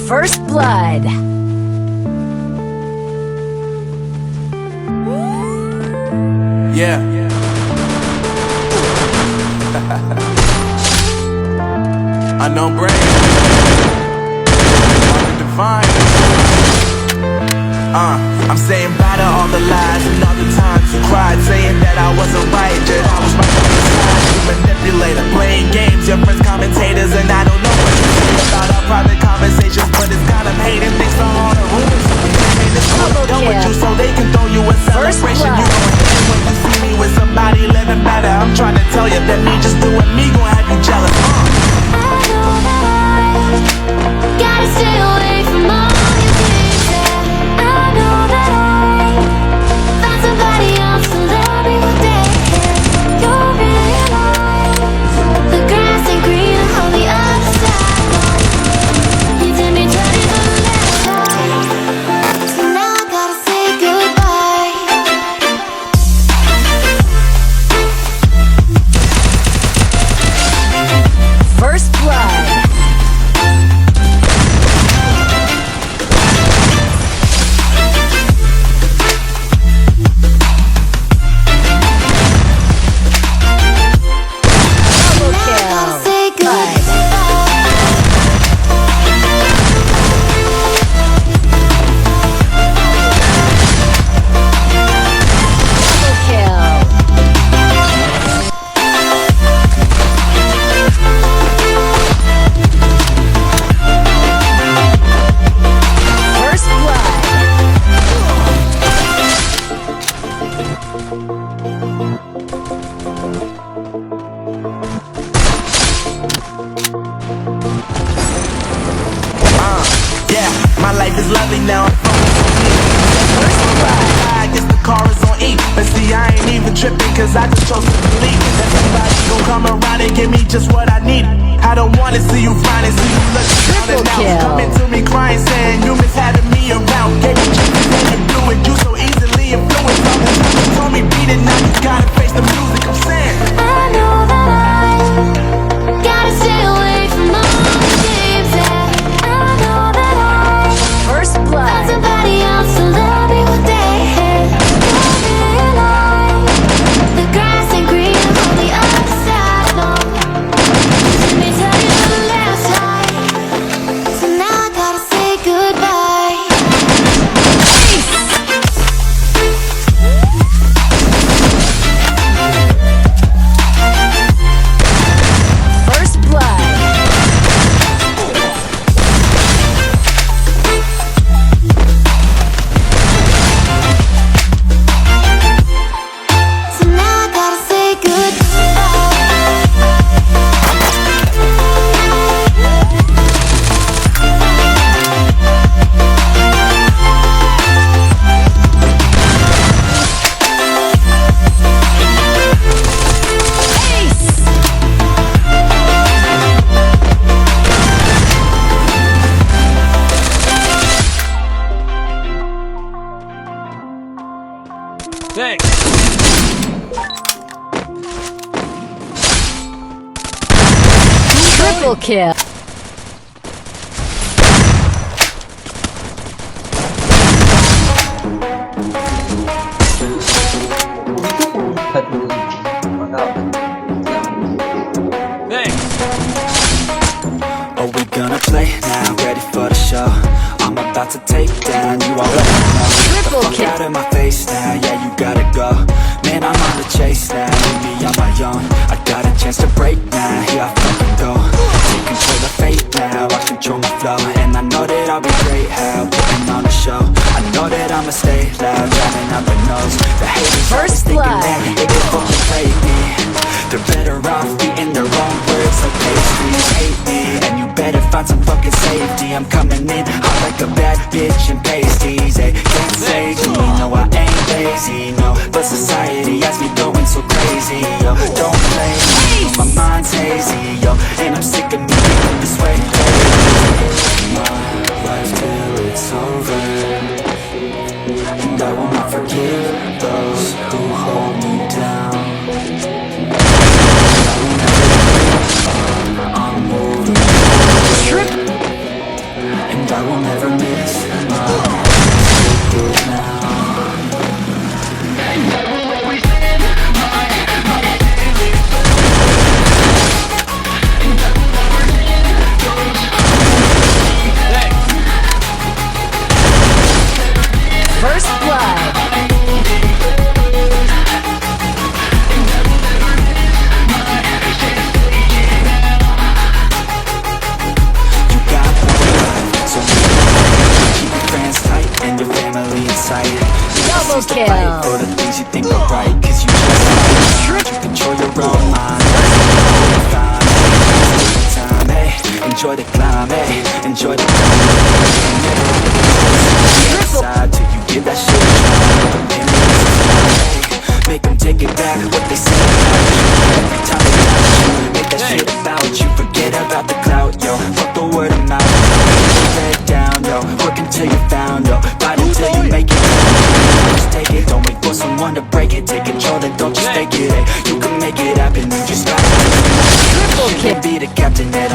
First blood. Yeah. Unknown brain. Divine. I'm saying bye to all the lies and all the times you cried, saying that I wasn't right, that I was right on the side. You manipulator, playing games, your friends commentators, and I don't know what you say about our private conversations, but it's got them hating. Thanks for all the rumors. It's done with you so they can throw you a celebration. You gon' hate it when you see me with somebody living better. I'm trying to tell you that me just doing me gon' have you jealous. I know that I gotta stay away from all your things. I know that I found somebody else to love me one day. You'll realize the grass ain't greener on the other side. You did me dirty the last time, so now I gotta say goodbye. First blood. Yeah, my life is lovely now. I guess the car is on E, but see I ain't even tripping, cause I just chose to believe that somebody gon' come around and give me just what I need. I don't wanna see you fine and see you looking down and out. Kill. Coming to me crying, saying you miss having me around. Gave me chances and you blew it, you so easily influenced. All the time you told me beat it, now you gotta face the music. I'm saying I know that I gotta stay away from all the games. I know that I First found blood. somebody else to love me one day. You'll realize the grass ain't greener on the other side. No, let me tell you the last time, so now I gotta say goodbye. First blood. So now I gotta say goodbye. thanks. Triple kill. Are we gonna play now? Ready for the show? I'm about to take down you already know. Get the fuck out of my face now, yeah you gotta go. Man I'm on the chase now, leave me on my own. I got a chance to break now, here I fucking go. Take control of fate now, I control my flow. And I know that I'll be great, how putting on a show. I know that I'ma stay loud, drowning out the nose. The haters always thinking that they can fucking play me. They're better off eating their own words like pastries. Hate me, and you better find some fucking safety. I'm coming in hot like a bad bitch in pasties. They can't save me, no I ain't lazy, no. But society has me going so crazy, yo. Don't play me, my mind's hazy, yo. And I'm sick of me feeling this way. My life till it's over, and I will not forgive those who hold me down. I'm moving, and I enjoy the climb, hey, enjoy the climb. Side till you give that shit a try. Make them take it back, what they say about you. Every time they doubt you, make that shit about you. Forget about the clout, yo, fuck the word of mouth. Put your head down, yo, work until you found, yo. Fight until you make it. Just take it, don't wait for someone to break it. Take control, then don't just take it, hey. You can make it happen, you just gotta. You can be the captain, hey.